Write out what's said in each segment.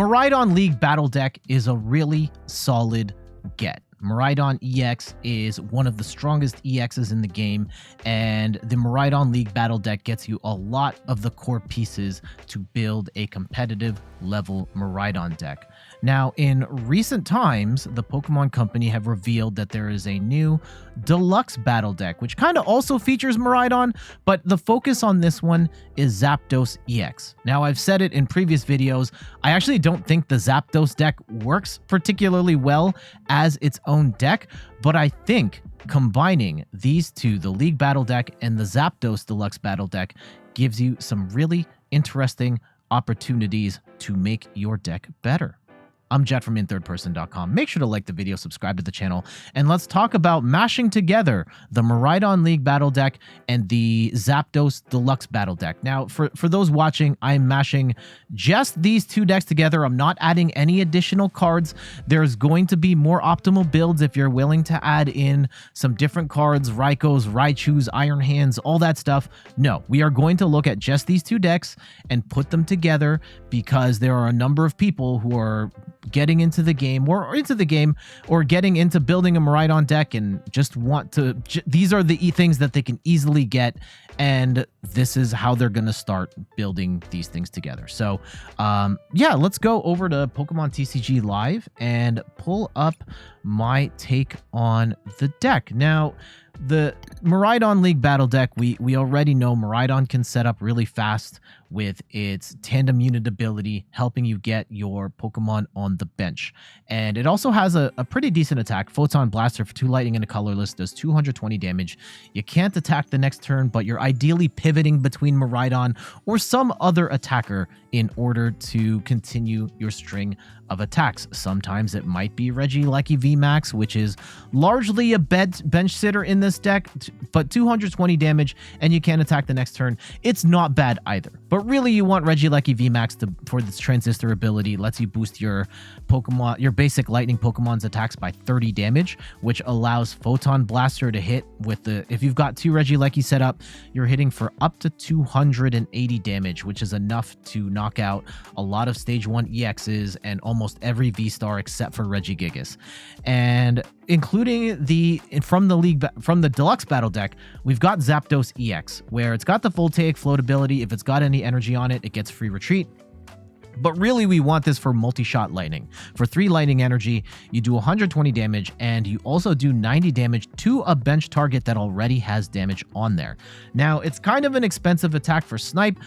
Miraidon League Battle Deck is a really solid get. Miraidon EX is one of the strongest EXs in the game, and the Miraidon League Battle Deck gets you a lot of the core pieces to build a competitive level Miraidon deck. Now, in recent times, the Pokemon Company have revealed that there is a new Deluxe Battle Deck, which kind of also features Miraidon, but the focus on this one is Zapdos EX. Now, I've said it in previous videos, I actually don't think the Zapdos deck works particularly well as its own deck, but I think combining these two, the League Battle Deck and the Zapdos Deluxe Battle Deck, gives you some really interesting opportunities to make your deck better. I'm Jet from inthirdperson.com. Make sure to like the video, subscribe to the channel, and let's talk about mashing together the Miraidon League Battle Deck and the Zapdos Deluxe Battle Deck. Now, for those watching, I'm mashing just these two decks together. I'm not adding any additional cards. There's going to be more optimal builds if you're willing to add in some different cards, Raikos, Raichus, Iron Hands, all that stuff. No, we are going to look at just these two decks and put them together because there are a number of people who are getting into the game or getting into building a Miraidon deck and just want to, these are the things that they can easily get, and this is how they're going to start building these things together. So yeah, let's go over to Pokemon TCG Live and pull up my take on the deck. Now, the Miraidon League Battle Deck, we already know Miraidon can set up really fast with its tandem unit ability, helping you get your Pokemon on the bench. And it also has a pretty decent attack. Photon Blaster for 2 lightning and a colorless does 220 damage. You can't attack the next turn, but you're ideally pivoting between Miraidon or some other attacker in order to continue your string of attacks. Sometimes it might be Regieleki VMAX, which is largely a bench sitter in this deck, but 220 damage and you can't attack the next turn. It's not bad either. But really, you want Regieleki VMAX for this transistor ability. Lets you boost your Pokemon, your basic lightning Pokemon's attacks by 30 damage, which allows Photon Blaster to hit with the, if you've got 2 Regieleki set up, you're hitting for up to 280 damage, which is enough to knock out a lot of stage 1 EXs and almost every VSTAR except for Regigigas. And including from the Deluxe Battle Deck, we've got Zapdos EX, where it's got the Voltaic Float ability. If it's got any energy on it, it gets free retreat. But really, we want this for multi-shot lightning. For 3 lightning energy, you do 120 damage, and you also do 90 damage to a bench target that already has damage on there. Now, it's kind of an expensive attack for snipe,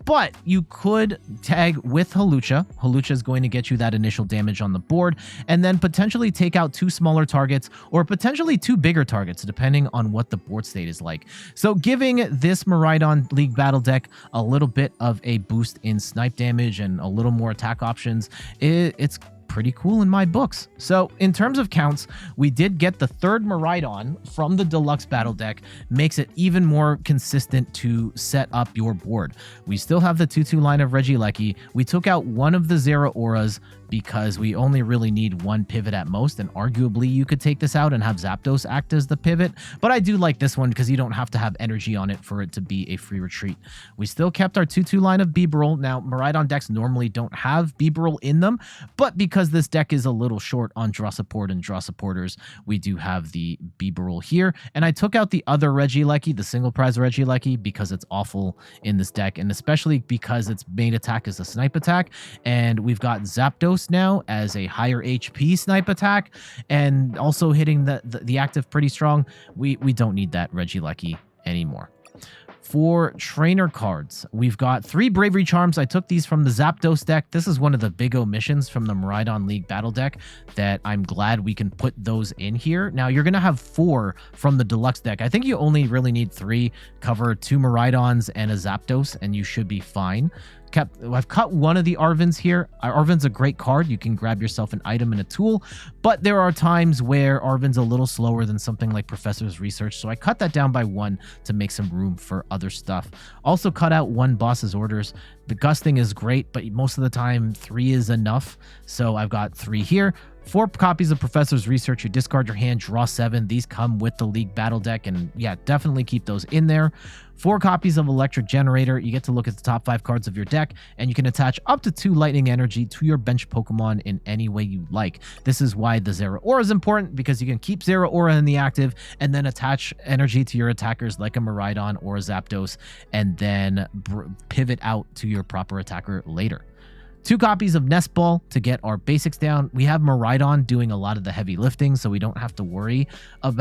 but you could tag with Hawlucha. Hawlucha is going to get you that initial damage on the board, and then potentially take out 2 smaller targets, or potentially 2 bigger targets, depending on what the board state is like. So giving this Miraidon League Battle Deck a little bit of a boost in snipe damage and a little more attack options, it's pretty cool in my books. So in terms of counts, we did get the 3rd Miraidon from the Deluxe Battle Deck, makes it even more consistent to set up your board. We still have the 2/2 line of Regieleki. We took out one of the Zeraoras because we only really need 1 pivot at most, and arguably you could take this out and have Zapdos act as the pivot, but I do like this one because you don't have to have energy on it for it to be a free retreat. We still kept our 2/2 line of Bibarel. Now, Miraidon decks normally don't have Bibarel in them, but because this deck is a little short on draw support and draw supporters, we do have the Bibarel here, and I took out the other Regieleki, the single prize Regieleki, because it's awful in this deck, and especially because its main attack is a snipe attack, and we've got Zapdos now as a higher HP snipe attack, and also hitting the active pretty strong. We don't need that Regieleki anymore. For trainer cards, we've got 3 Bravery Charms. I took these from the Zapdos deck. This is one of the big omissions from the Miraidon League Battle Deck that I'm glad we can put those in here. Now, you're going to have 4 from the Deluxe deck. I think you only really need 3. Cover 2 Miraidons and a Zapdos, and you should be fine. I've cut one of the Arvens here. Arven's a great card. You can grab yourself an item and a tool, but there are times where Arven's a little slower than something like Professor's Research, so I cut that down by 1 to make some room for other stuff. Also cut out 1 Boss's Orders. The Gusting is great, but most of the time 3 is enough, so I've got 3 here. 4 copies of Professor's Research. You discard your hand, draw 7. These come with the League Battle Deck, and yeah, definitely keep those in there. 4 copies of Electric Generator. You get to look at the top 5 cards of your deck, and you can attach up to 2 Lightning Energy to your bench Pokemon in any way you like. This is why the Zeraora is important, because you can keep Zeraora in the active and then attach energy to your attackers like a Miraidon or a Zapdos, and then pivot out to your proper attacker later. 2 copies of Nest Ball to get our basics down. We have Miraidon doing a lot of the heavy lifting, so we don't have to worry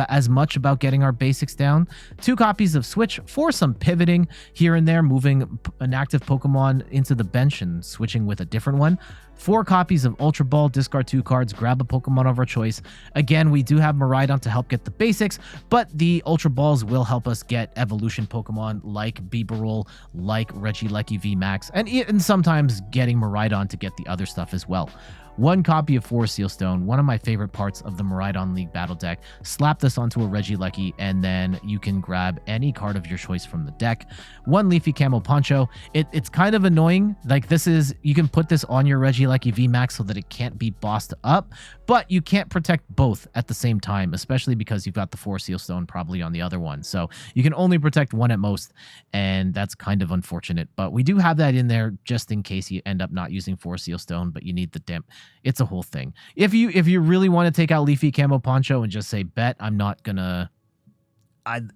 as much about getting our basics down. 2 copies of Switch for some pivoting here and there, moving an active Pokemon into the bench and switching with a different one. 4 copies of Ultra Ball, discard 2 cards, grab a Pokemon of our choice. Again, we do have Miraidon to help get the basics, but the Ultra Balls will help us get evolution Pokemon like Bibarel, like Regieleki VMAX, and sometimes getting Miraidon to get the other stuff as well. 1 copy of Forest Seal Stone, one of my favorite parts of the Miraidon League Battle Deck. Slap this onto a Regieleki, and then you can grab any card of your choice from the deck. 1 Leafy Camo Poncho. It's kind of annoying. Like, this is, you can put this on your Regieleki VMAX so that it can't be bossed up, but you can't protect both at the same time, especially because you've got the Forest Seal Stone probably on the other one. So you can only protect one at most, and that's kind of unfortunate. But we do have that in there just in case you end up not using Forest Seal Stone, but you need the dimp. It's a whole thing. If you really want to take out Leafy Camo Poncho and just say, bet I'm not gonna,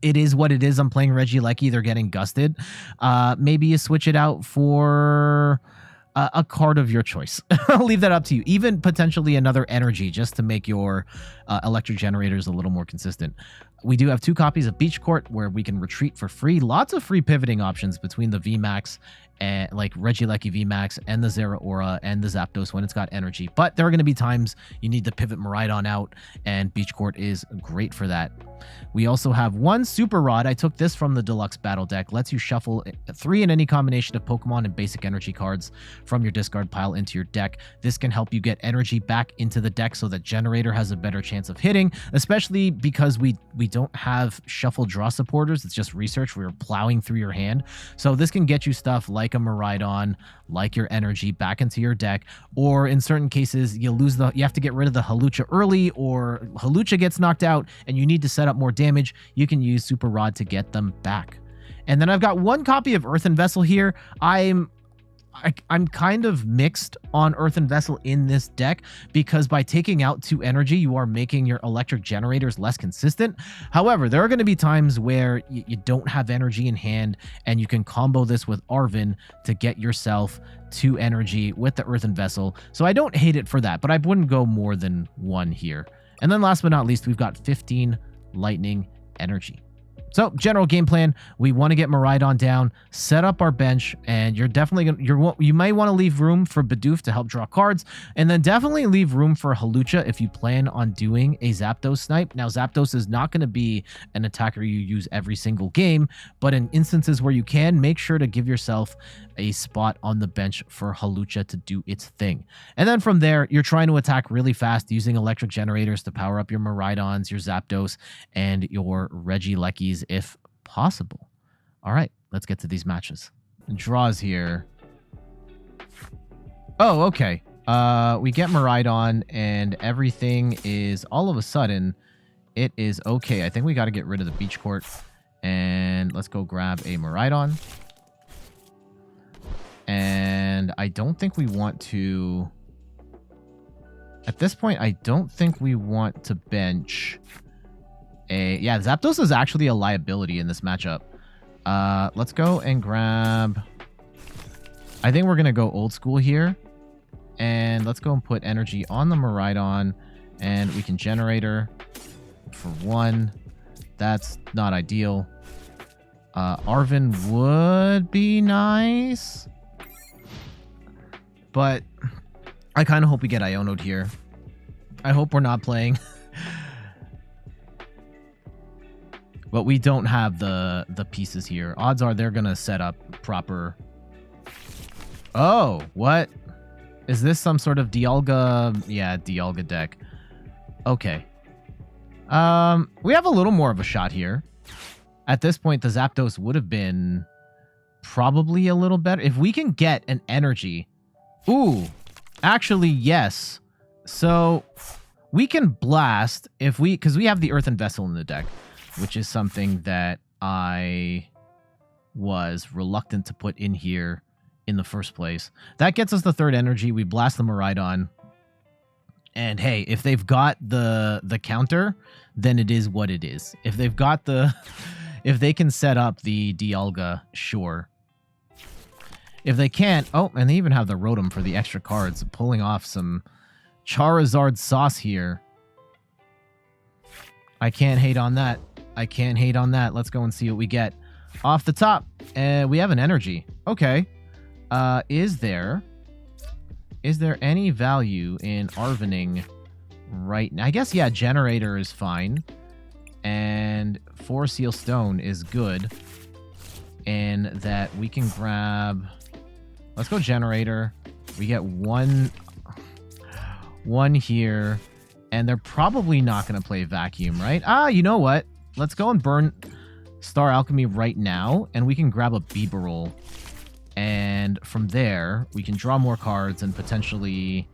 it is what it is, I'm playing Regieleki, they're getting gusted, maybe you switch it out for a card of your choice. I'll leave that up to you. Even potentially another energy, just to make your electric generators a little more consistent. We do have 2 copies of Beach Court where we can retreat for free. Lots of free pivoting options between the VMAX and like Regieleki VMAX and the Zeraora and the Zapdos when it's got energy. But there are going to be times you need to pivot Miraidon out, and Beach Court is great for that. We also have 1 Super Rod. I took this from the Deluxe Battle Deck. Lets you shuffle 3 in any combination of Pokemon and basic energy cards from your discard pile into your deck. This can help you get energy back into the deck so that Generator has a better chance of hitting, especially because we don't have shuffle draw supporters. It's just research. We're plowing through your hand. So this can get you stuff like a Miraidon, like your energy back into your deck, or in certain cases you have to get rid of the Hawlucha early, or Hawlucha gets knocked out and you need to set up more damage. You can use Super Rod to get them back. And then I've got 1 copy of Earthen Vessel here. I'm kind of mixed on Earthen Vessel in this deck, because by taking out 2 energy, you are making your electric generators less consistent. However, there are going to be times where you don't have energy in hand, and you can combo this with Arven to get yourself 2 energy with the Earthen Vessel. So I don't hate it for that, but I wouldn't go more than 1 here. And then last but not least, we've got 15 lightning energy. So, general game plan, we want to get Miraidon down, set up our bench, and you're definitely going you might want to leave room for Bidoof to help draw cards, and then definitely leave room for Hawlucha if you plan on doing a Zapdos snipe. Now, Zapdos is not going to be an attacker you use every single game, but in instances where you can, make sure to give yourself a spot on the bench for Hawlucha to do its thing. And then from there, you're trying to attack really fast using electric generators to power up your Miraidons, your Zapdos, and your Regielekis if possible. All right, let's get to these matches. Draws here. Oh, okay. We get Miraidon, and everything is all of a sudden, it is okay. I think we got to get rid of the Beach Court, and let's go grab a Miraidon. And I don't think we want to... At this point, I don't think we want to bench a... Yeah, Zapdos is actually a liability in this matchup. Let's go and grab... I think we're going to go old school here. And let's go and put energy on the Miraidon. And we can Generator for 1. That's not ideal. Arven would be nice. But I kind of hope we get Iono'd here. I hope we're not playing. But we don't have the pieces here. Odds are they're going to set up proper... Oh, what? Is this some sort of Dialga? Yeah, Dialga deck. Okay. We have a little more of a shot here. At this point, the Zapdos would have been probably a little better. If we can get an energy... Ooh, actually, yes. So we can blast if we, because we have the Earthen Vessel in the deck, which is something that I was reluctant to put in here in the first place. That gets us the third energy. We blast the Miraidon. And hey, if they've got the counter, then it is what it is. If they've got the, if they can set up the Dialga, sure. If they can't, oh, and they even have the Rotom for the extra cards, pulling off some Charizard sauce here. I can't hate on that. I can't hate on that. Let's go and see what we get. Off the top, we have an energy. Okay. Is there any value in Arvening right now? I guess, yeah, Generator is fine. And 4 Seal Stone is good. And that we can grab... Let's go Generator. We get one here. And they're probably not going to play Vacuum, right? Ah, you know what? Let's go and burn Star Alchemy right now. And we can grab a Bibarel. And from there, we can draw more cards and potentially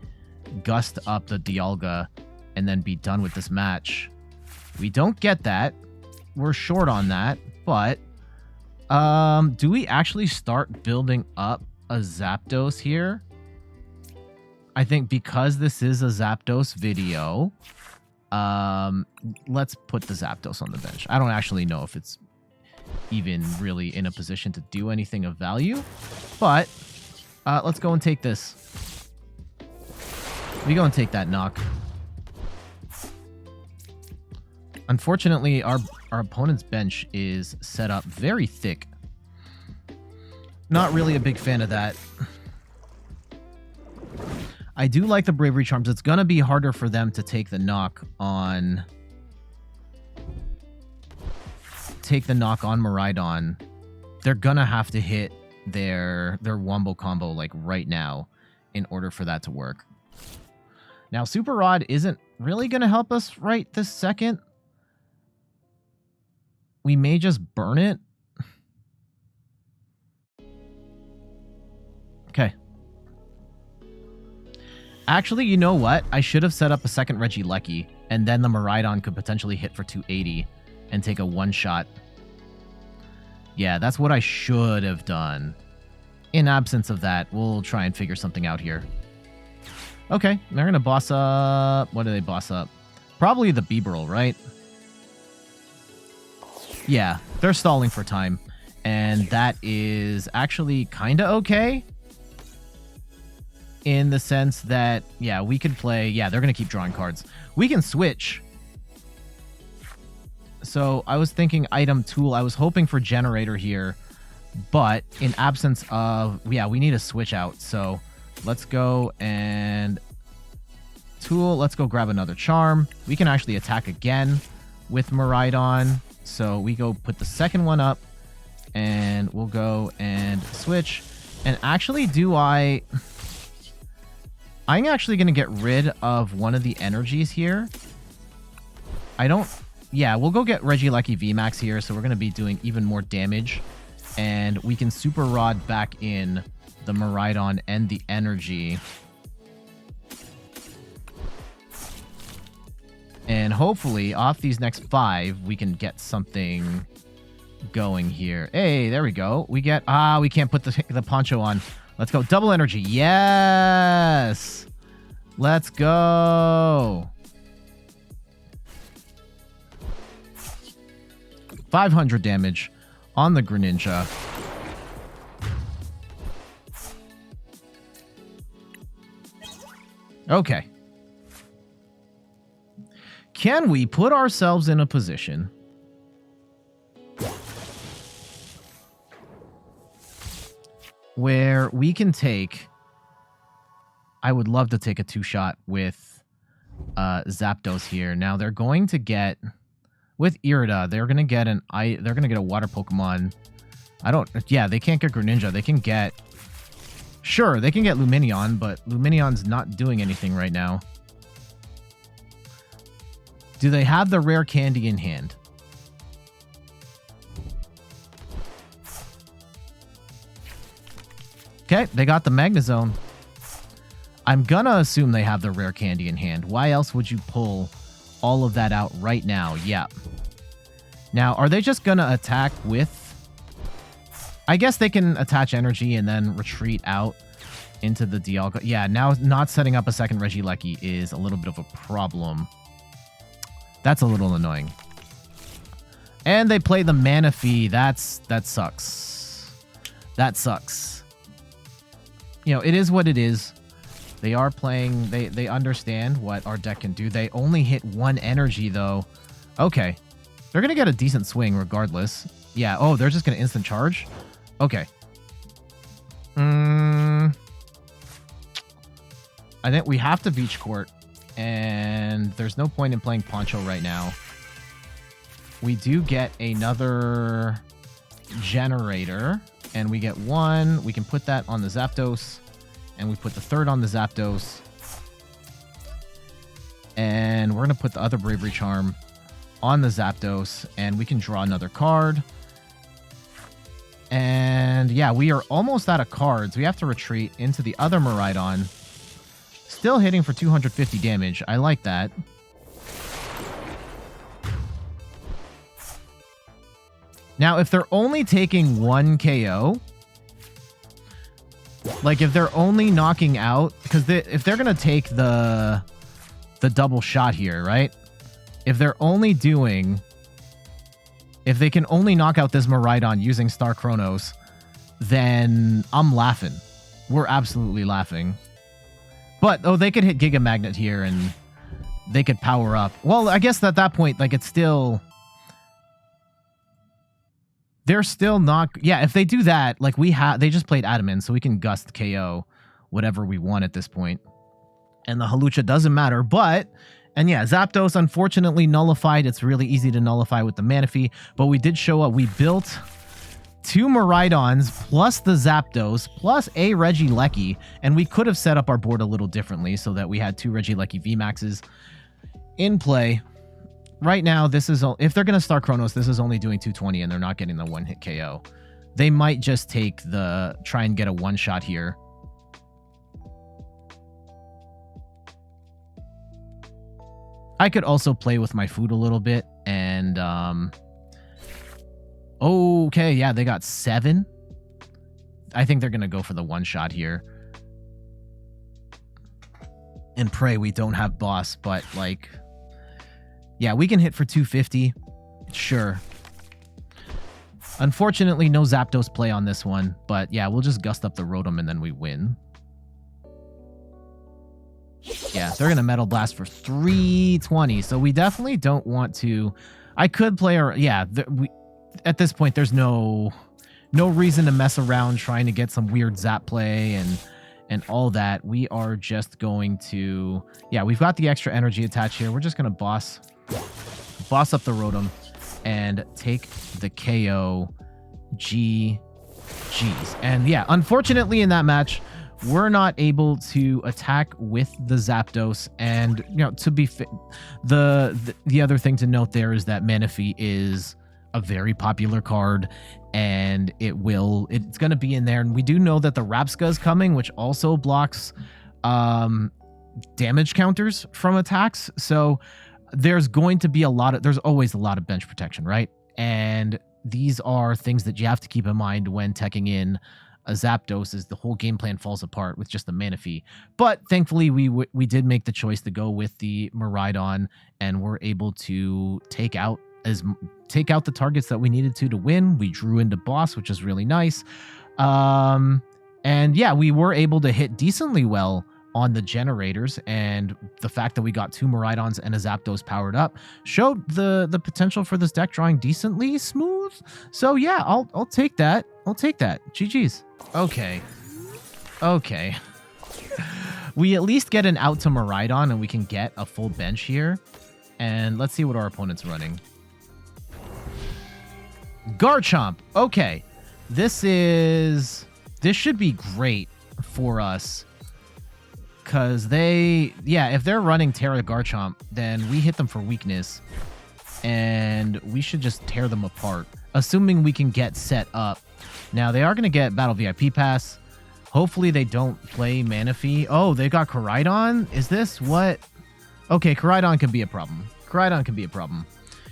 gust up the Dialga and then be done with this match. We don't get that. We're short on that. But do we actually start building up a Zapdos here? I think because this is a Zapdos video, let's put the Zapdos on the bench. I don't actually know if it's even really in a position to do anything of value, but let's go and take this. We go and take that knock. Unfortunately, our opponent's bench is set up very thick. Not really a big fan of that. I do like the Bravery Charms. It's going to be harder for them to take the knock on... Miraidon. They're gonna have to hit their Wombo combo like right now in order for that to work. Now Super Rod isn't really gonna help us right this second. We may just burn it. Okay. Actually, you know what? I should have set up a second Regieleki, and then the Miraidon could potentially hit for 280. And take a one-shot. Yeah, that's what I should have done. In absence of that, we'll try and figure something out here. Okay, they're going to boss up... What do they boss up? Probably the Bibarel, right? Yeah, they're stalling for time. And that is actually kind of okay. In the sense that, yeah, we could play... Yeah, they're going to keep drawing cards. We can switch... So I was thinking item tool. I was hoping for generator here, but in absence of, yeah, we need a switch out. So let's go and tool. Let's go grab another charm. We can actually attack again with Miraidon. So we go put the second one up and we'll go and switch. And actually, I'm actually going to get rid of one of the energies here. Yeah, we'll go get Regieleki VMAX here, so we're going to be doing even more damage. And we can Super Rod back in the Miraidon and the energy. And hopefully, off these next 5, we can get something going here. Hey, there we go. We get... we can't put the Poncho on. Let's go. Double energy. Yes! Let's go! 500 damage on the Greninja. Okay. Can we put ourselves in a position where we can take... I would love to take a 2-shot with Zapdos here. Now, they're going to get... With Irida, they're gonna get a water Pokemon. Yeah, they can't get Greninja. They can get... Sure, they can get Lumineon, but Lumineon's not doing anything right now. Do they have the rare candy in hand? Okay, they got the Magnezone. I'm gonna assume they have the rare candy in hand. Why else would you pull all of that out right now? Yeah. Now, are they just gonna attack with... I guess they can attach energy and then retreat out into the Dialga. Yeah, now not setting up a second Regieleki is a little bit of a problem. That's a little annoying. And they play the Manaphy. That sucks. That sucks. You know, it is what it is. They are playing... They understand what our deck can do. They only hit one energy, though. Okay. They're going to get a decent swing regardless. Yeah. Oh, they're just going to instant charge? Okay. I think we have to Beach Court. And there's no point in playing Poncho right now. We do get another generator. And we get one. We can put that on the Zapdos. And we put the third on the Zapdos. And we're going to put the other Bravery Charm on the Zapdos. And we can draw another card. And yeah, we are almost out of cards. We have to retreat into the other Miraidon. Still hitting for 250 damage. I like that. Now, if they're only taking one KO... Like, if they're only knocking out... Because if they're going to take the double shot here, right? If they're only doing... If they can only knock out this Miraidon using Star Chronos, then I'm laughing. We're absolutely laughing. But, oh, they could hit Giga Magnet here, and they could power up. Well, I guess at that point, like, it's still... They're still not... Yeah, if they do that, like, they just played Adamant, so we can Gust KO whatever we want at this point. And the Hawlucha doesn't matter, but... And yeah, Zapdos, unfortunately, nullified. It's really easy to nullify with the Manaphy, but we did show up. We built 2 Miraidons, plus the Zapdos, plus a Regieleki, and we could have set up our board a little differently so that we had 2 Regieleki VMAXs in play. Right now, this is... If they're going to start Chronos, this is only doing 220, and they're not getting the one-hit KO. They might just take the... Try and get a one-shot here. I could also play with my food a little bit, and, okay, yeah, they got 7. I think they're going to go for the one-shot here. And pray we don't have boss, but, like... Yeah, we can hit for 250. Sure. Unfortunately, no Zapdos play on this one, but yeah, we'll just Gust up the Rotom and then we win. Yeah, they're going to Metal Blast for 320, so we definitely don't want to... I could play... Yeah, at this point, there's no reason to mess around trying to get some weird Zap play and all that. We are just going to... Yeah, we've got the extra energy attached here. We're just going to boss up the Rotom and take the KO. GG's. And yeah, unfortunately in that match... We're not able to attack with the Zapdos, and you know, to be the other thing to note there is that Manaphy is a very popular card, and it's going to be in there. And we do know that the Rapska is coming, which also blocks damage counters from attacks. So there's going to be there's always a lot of bench protection, right? And these are things that you have to keep in mind when teching in a Zapdos, as the whole game plan falls apart with just the Manaphy. But thankfully, we did make the choice to go with the Miraidon, and we're able to take out the targets that we needed to win. We drew into boss, which is really nice. And yeah, we were able to hit decently well on the generators, and the fact that we got 2 Miraidons and a Zapdos powered up showed the potential for this deck drawing decently smooth. So yeah, I'll take that. I'll take that. GG's. Okay. We at least get an out to Miraidon, and we can get a full bench here. And let's see what our opponent's running. Garchomp. Okay. This should be great for us. Because if they're running Terra Garchomp, then we hit them for weakness. And we should just tear them apart. Assuming we can get set up. Now, they are going to get Battle VIP Pass. Hopefully they don't play Manaphy. Oh, they got Koraidon? Is this what? Okay, Koraidon could be a problem. Koraidon could be a problem.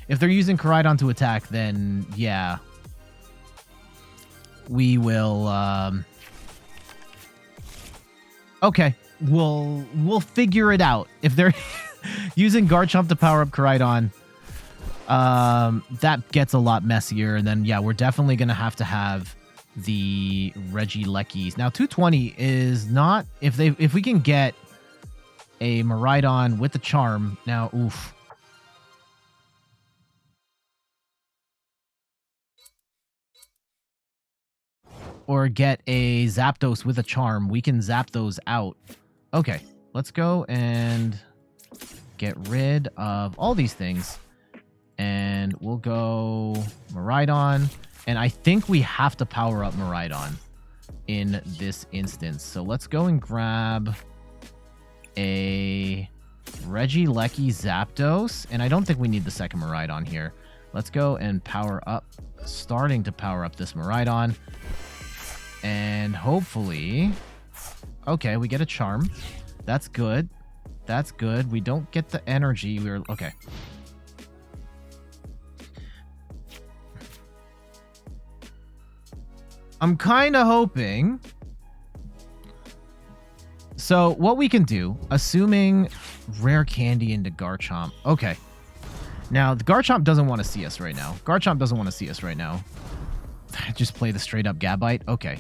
If they're using Koraidon to attack, then yeah. We will, okay, we'll figure it out. If they're using Garchomp to power up Koraidon, that gets a lot messier. And then, yeah, we're definitely going to have the Regielekis. Now, 220 is not... If we can get a Miraidon with the Charm... Now, oof. Or get a Zapdos with a Charm, we can zap those out. Okay, let's go and get rid of all these things. And we'll go Miraidon. And I think we have to power up Miraidon in this instance. So let's go and grab a Regieleki Zapdos. And I don't think we need the second Miraidon here. Let's go and power up, starting to power up this Miraidon. And hopefully... Okay, we get a Charm. That's good. That's good. We don't get the energy. We're... Okay. I'm kind of hoping... So, what we can do, assuming Rare Candy into Garchomp... Okay. Now, the Garchomp doesn't want to see us right now. Garchomp doesn't want to see us right now. Just play the straight-up Gabite? Okay.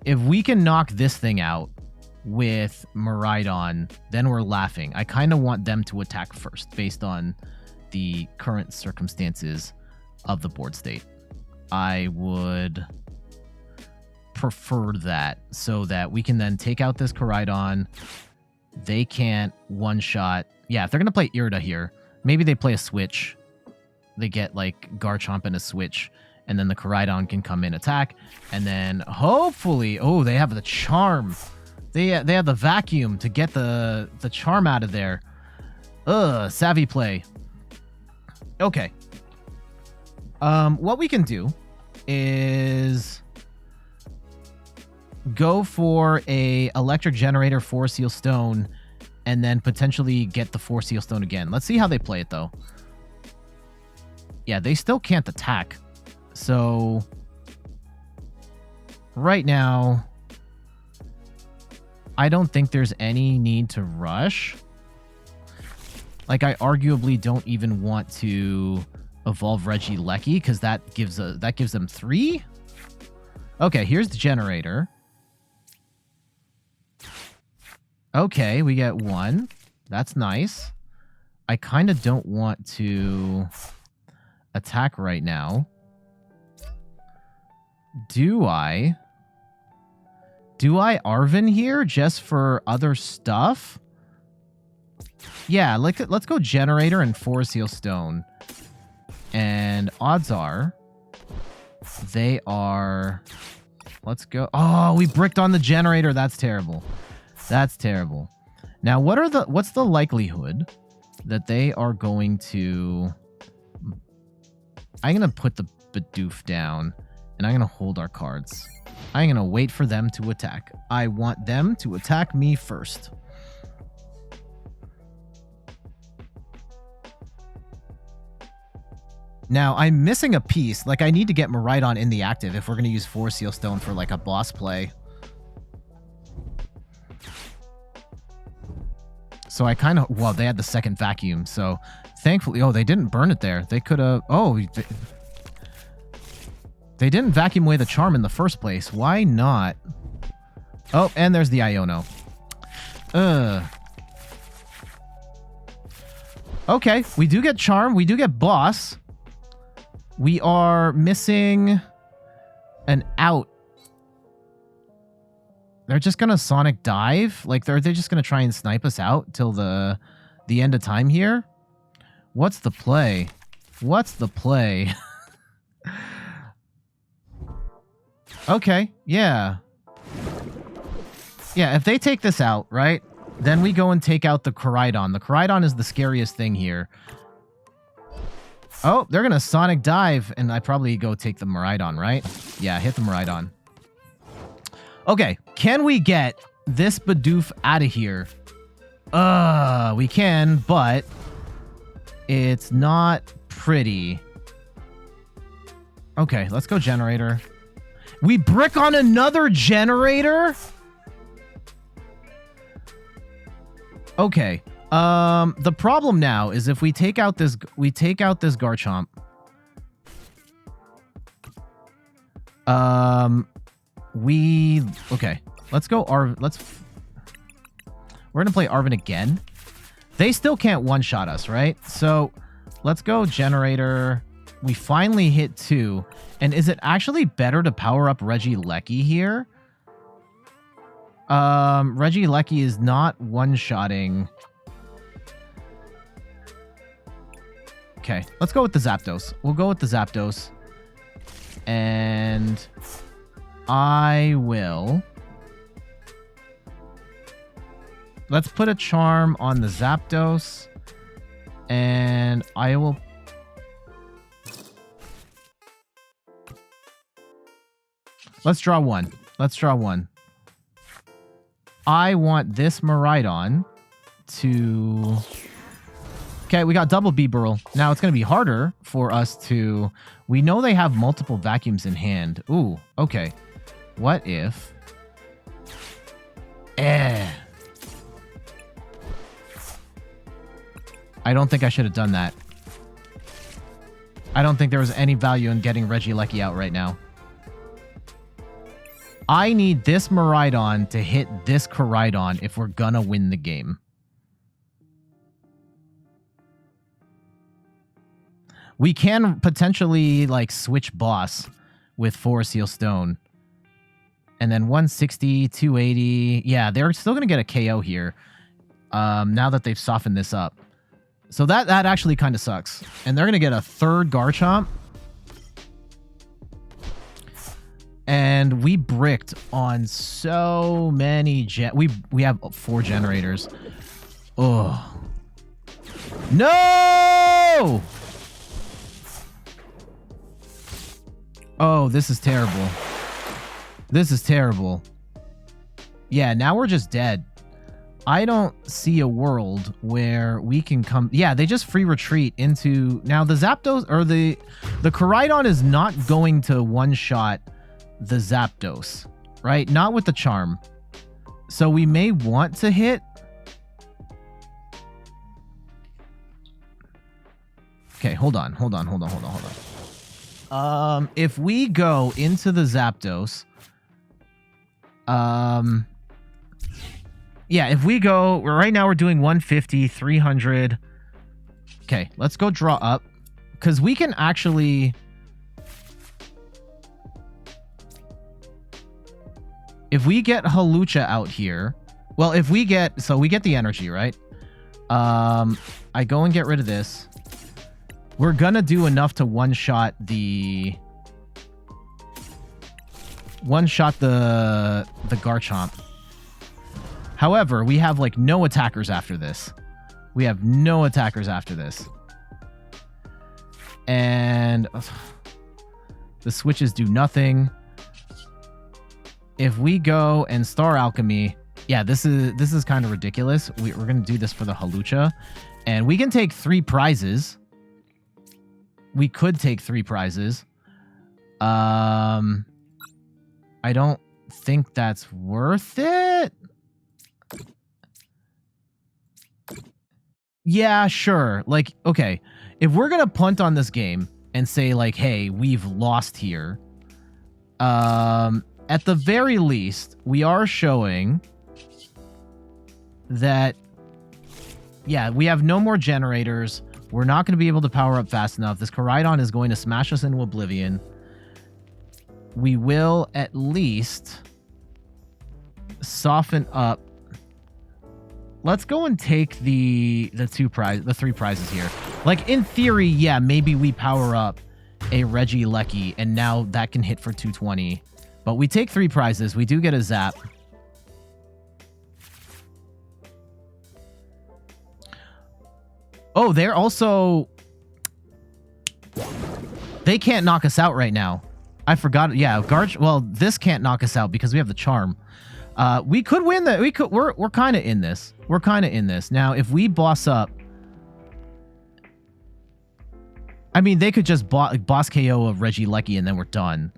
If we can knock this thing out with Miraidon, then we're laughing. I kind of want them to attack first, based on the current circumstances of the board state. I would prefer that, so that we can then take out this Koraidon. They can't one-shot... Yeah, if they're going to play Irida here, maybe they play a Switch. They get, like, Garchomp and a Switch, and then the Koraidon can come in, attack, and then hopefully... Oh, they have the Charm. They have the Vacuum to get the Charm out of there. Ugh, savvy play. Okay. What we can do is go for a Electric Generator 4 Seal Stone, and then potentially get the 4 Seal Stone again. Let's see how they play it, though. Yeah, they still can't attack. So, right now, I don't think there's any need to rush. Like, I arguably don't even want to evolve Regieleki, because that gives them 3. Okay, here's the generator. Okay, we get 1. That's nice. I kind of don't want to attack right now. Do I Arven here just for other stuff? Yeah, let's go Generator and 4 Seal Stone. And odds are they are... Let's go. Oh, we bricked on the Generator. That's terrible. That's terrible. Now, what's the likelihood that they are going to... I'm going to put the Bidoof down, and I'm going to hold our cards. I'm going to wait for them to attack. I want them to attack me first. Now, I'm missing a piece. Like, I need to get Miraidon in the active if we're going to use 4 Seal Stone for, like, a boss play. So I kind of... Well, they had the second Vacuum, so thankfully... Oh, they didn't burn it there. They could have... Oh, they didn't vacuum away the Charm in the first place. Why not? Oh, and there's the Iono. Okay, we do get Charm. We do get Boss. We are missing an out. They're just going to Sonic Dive? Like, they're just going to try and snipe us out till the end of time here? What's the play? What's the play? Okay, yeah. Yeah, if they take this out, right? Then we go and take out the Koraidon. The Koraidon is the scariest thing here. Oh, they're going to Sonic Dive, and I probably go take the Miraidon, right? Yeah, hit the Miraidon. Okay, can we get this Bidoof out of here? We can, but it's not pretty. Okay, let's go generator. We brick on another generator? Okay. The problem now is if we take out this Garchomp. Okay. Let's go we're gonna play Arven again. They still can't one-shot us, right? So let's go generator. We finally hit 2. And is it actually better to power up Regieleki here? Regieleki is not one-shotting. Okay, let's go with the Zapdos. We'll go with the Zapdos. And I will... Let's put a charm on the Zapdos. And I will... Let's draw one. Let's draw one. I want this Miraidon to... Okay, we got double Bibarel. Now it's going to be harder for us to... We know they have multiple vacuums in hand. Ooh, okay. What if... I don't think I should have done that. I don't think there was any value in getting Regieleki out right now. I need this Miraidon to hit this Koraidon if we're gonna win the game. We can potentially, like, switch boss with 4 Seal Stone. And then 160, 280. Yeah, they're still gonna get a KO here. Now that they've softened this up. So that actually kind of sucks. And they're going to get a 3rd Garchomp. And we bricked on so many... We have 4 generators. Oh. No! Oh, this is terrible. This is terrible. Yeah, now we're just dead. I don't see a world where we can come... Yeah, they just free retreat into... Now, the Zapdos... Or the Koraidon is not going to one-shot the Zapdos, right? Not with the charm. So we may want to hit... Okay, hold on. If we go into the Zapdos... Yeah, if we go... Right now we're doing 150, 300. Okay, let's go draw up. Because we can actually... If we get Hawlucha out here... Well, if we get... So we get the energy, right? I go and get rid of this. We're gonna do enough to one-shot the... One-shot the Garchomp. However, we have, like, no attackers after this. We have no attackers after this. And the switches do nothing. If we go and Star Alchemy... Yeah, this is kind of ridiculous. We're going to do this for the Hawlucha. And we can take 3 prizes. We could take 3 prizes. I don't think that's worth it. Yeah, sure. Like, okay, if we're gonna punt on this game and say, like, hey, we've lost here, at the very least, we are showing that, yeah, we have no more generators. We're not going to be able to power up fast enough. This Koraidon is going to smash us into oblivion. We will at least soften up. Let's go and take the 3 prizes here. Like, in theory, yeah, maybe we power up a Regieleki, and now that can hit for 220. But we take 3 prizes. We do get a Zap. Oh, they're also... They can't knock us out right now. I forgot. Yeah, well, this can't knock us out because we have the charm. We could win that. We're kind of in this. We're kind of in this. Now, if we boss up, I mean, they could just boss KO of Regieleki and then we're done.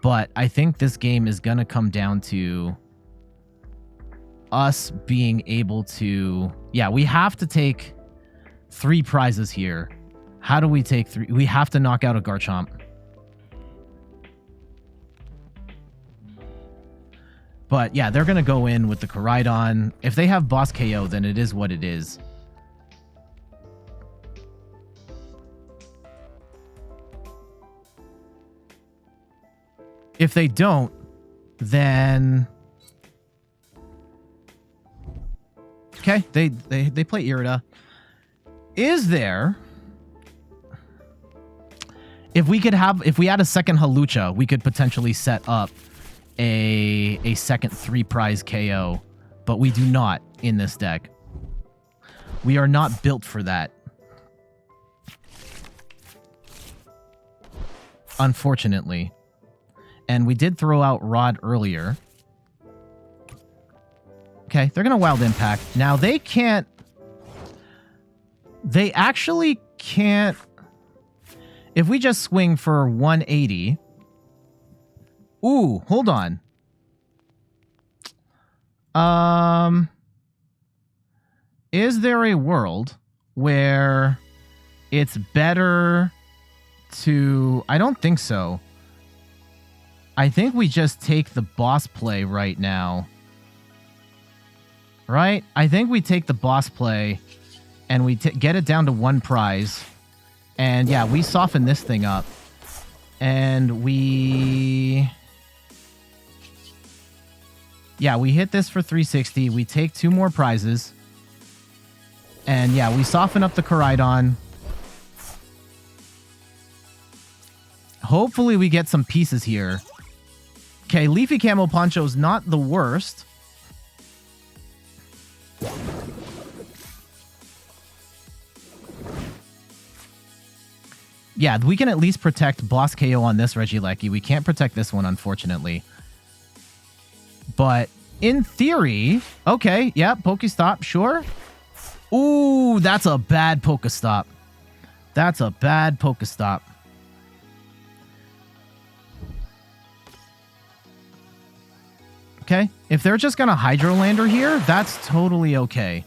But I think this game is going to come down to us being able to... Yeah, we have to take 3 prizes here. How do we take 3? We have to knock out a Garchomp. But yeah, they're going to go in with the Miraidon. If they have boss KO, then it is what it is. If they don't, then... Okay, they play Irida. Is there... If we had a second Hawlucha, we could potentially set up a second 3 prize KO, but we do not in this deck. We are not built for that. Unfortunately. And we did throw out Rod earlier. Okay, they're going to Wild Impact. Now, they can't... They actually can't... If we just swing for 180... Ooh, hold on. Is there a world where it's better to... I don't think so. I think we just take the boss play right now. Right? I think we take the boss play and we get it down to 1 prize. And yeah, we soften this thing up. And we... Yeah, we hit this for 360. We take 2 more prizes. And yeah, we soften up the Miraidon. Hopefully we get some pieces here. Okay, Leafy Camo Poncho is not the worst. Yeah, we can at least protect boss KO on this Regieleki. We can't protect this one, unfortunately. But in theory... Okay, yeah, Pokestop, sure. Ooh, that's a bad Pokestop. That's a bad Pokestop. Okay, if they're just going to Hydrolander here, that's totally okay.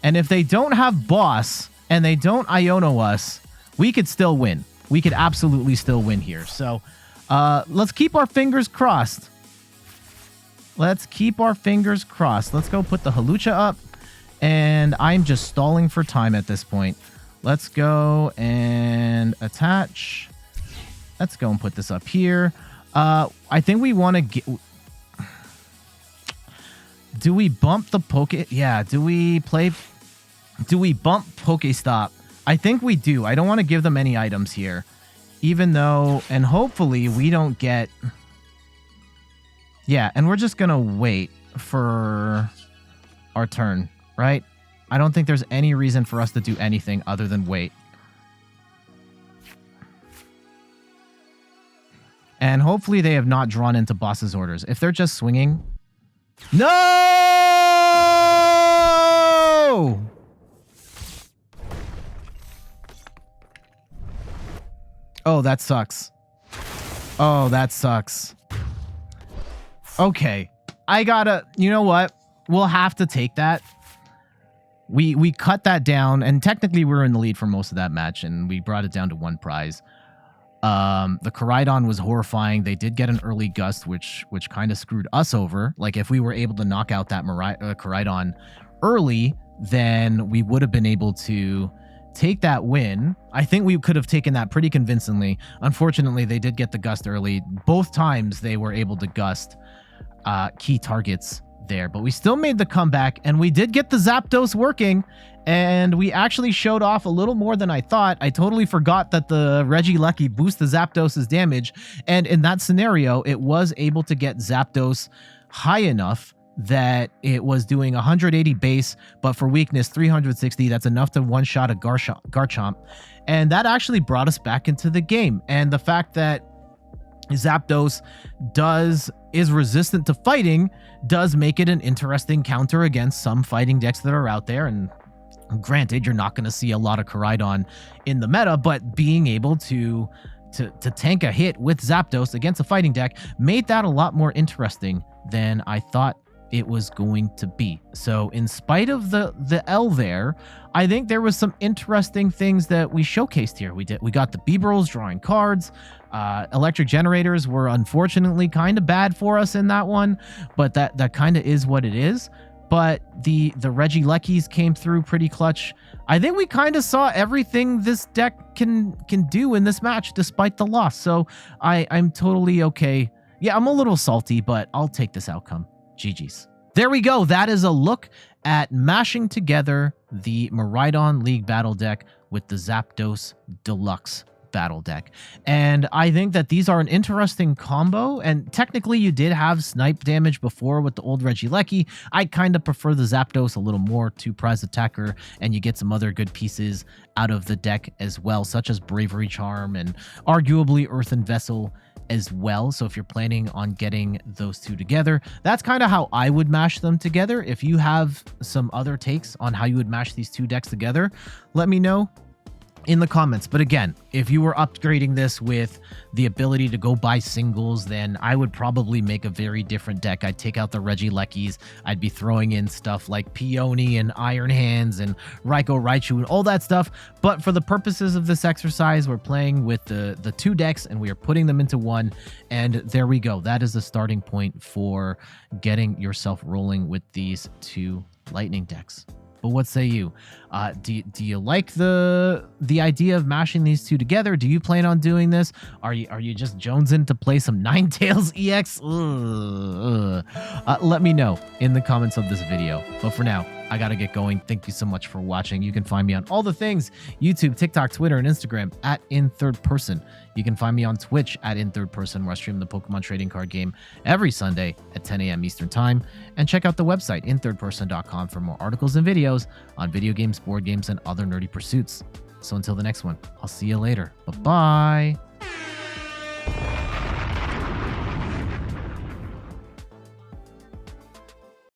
And if they don't have boss and they don't Iono us, we could still win. We could absolutely still win here. So let's keep our fingers crossed. Let's keep our fingers crossed. Let's go put the Hawlucha up. And I'm just stalling for time at this point. Let's go and attach. Let's go and put this up here. I think we want to get... Do we bump the Poke... Yeah, do we bump Pokestop? I think we do. I don't want to give them any items here. Even though... And hopefully we don't get... Yeah, and we're just going to wait for our turn, right? I don't think there's any reason for us to do anything other than wait. And hopefully they have not drawn into boss's orders. If they're just swinging... No! Oh, that sucks. Oh, that sucks. Okay. I gotta... You know what? We'll have to take that. We cut that down, and technically we were in the lead for most of that match, and we brought it down to 1 prize. The Miraidon was horrifying. They did get an early gust, which kind of screwed us over. Like, if we were able to knock out that Miraidon early, then we would have been able to take that win. I think we could have taken that pretty convincingly. Unfortunately, they did get the gust early. Both times they were able to gust key targets there, but we still made the comeback, and we did get the Zapdos working, and we actually showed off a little more than I thought. I totally forgot that the Regieleki boosts the Zapdos' damage, and in that scenario, it was able to get Zapdos high enough that it was doing 180 base, but for weakness, 360. That's enough to one-shot a Garchomp, and that actually brought us back into the game. And the fact that Zapdos is resistant to fighting, does make it an interesting counter against some fighting decks that are out there. And granted, you're not going to see a lot of Miraidon in the meta, but being able to tank a hit with Zapdos against a fighting deck made that a lot more interesting than I thought it was going to be. So in spite of the L there, I think there was some interesting things that we showcased here. We got the Bibarels drawing cards. Electric Generators were unfortunately kind of bad for us in that one, but that kind of is what it is. But the Regielekis came through pretty clutch. I think we kind of saw everything this deck can do in this match despite the loss. So I'm totally okay. Yeah, I'm a little salty, but I'll take this outcome. GG's. There we go. That is a look at mashing together the Miraidon League battle deck with the Zapdos Deluxe battle deck. And I think that these are an interesting combo. And technically you did have snipe damage before with the old Regieleki. I kind of prefer the Zapdos a little more, 2 prize attacker, and you get some other good pieces out of the deck as well, such as Bravery Charm and arguably Earthen Vessel as well. So if you're planning on getting those two together, that's kind of how I would mash them together. If you have some other takes on how you would mash these two decks together, let me know in the comments. But again, if you were upgrading this with the ability to go buy singles, then I would probably make a very different deck. I'd take out the Regielekis. I'd be throwing in stuff like Peony and Iron Hands and Raichu and all that stuff. But for the purposes of this exercise, we're playing with the two decks and we are putting them into one. And there we go. That is the starting point for getting yourself rolling with these two lightning decks. But what say you? Do you like the idea of mashing these two together? Do you plan on doing this? Are you just jonesing to play some Ninetales EX? Let me know in the comments of this video. But for now, I gotta get going. Thank you so much for watching. You can find me on all the things: YouTube, TikTok, Twitter, and Instagram at InThirdPerson. You can find me on Twitch at InThirdPerson, where I stream the Pokemon trading card game every Sunday at 10 a.m. Eastern Time. And check out the website, inthirdperson.com, for more articles and videos on video games, board games, and other nerdy pursuits. So until the next one, I'll see you later. Bye-bye.